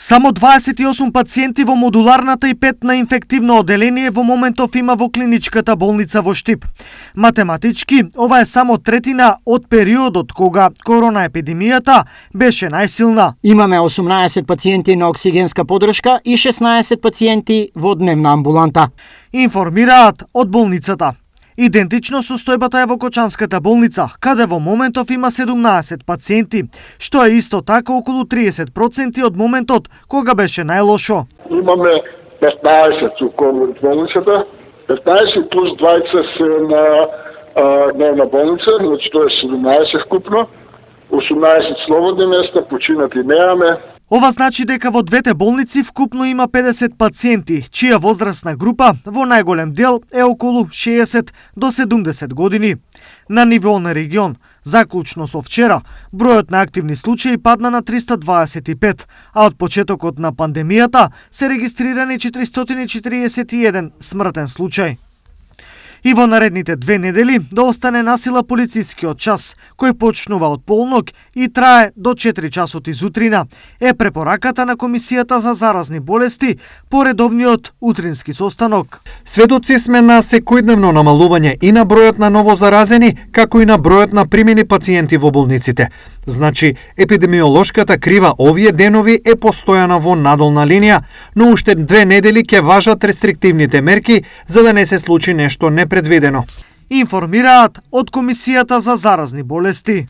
Само 28 пациенти во модуларната и 5 на инфективно оделение во моментов има во клиничката болница во Штип. Математички, ова е само третина од периодот кога коронаепидемијата беше најсилна. Имаме 18 пациенти на оксигенска подршка и 16 пациенти во дневна амбуланта. Информираат од болницата. Идентично состојбата е во Кочанската болница, каде во моментов има 17 пациенти, што е исто така околу 30% од моментот кога беше најлошо. Имаме 15 у ковид болницата, 15 плюс 20 се на дневна болница, значи тоа е 17 вкупно, 18 слободни места, починати немаме. Ова значи дека во двете болници вкупно има 50 пациенти, чија возрастна група во најголем дел е околу 60 до 70 години. На ниво на регион, заклучно со вчера, бројот на активни случаи падна на 325, а од почетокот на пандемијата се регистрирани 441 смртен случај. И во наредните 2 недели да остане насила полицискиот час, кој почнува од полнок и трае до 4 часот изутрина, е препораката на Комисијата за заразни болести по редовниот утрински состанок. Сведоци сме на секојдневно намалување и на бројот на новозаразени, како и на бројот на примени пациенти во болниците. Значи, епидемиолошката крива овие денови е постојана во надолна линија, но уште 2 недели ќе важат рестриктивните мерки за да не се случи нешто непредвидено. Информираат од Комисијата за заразни болести.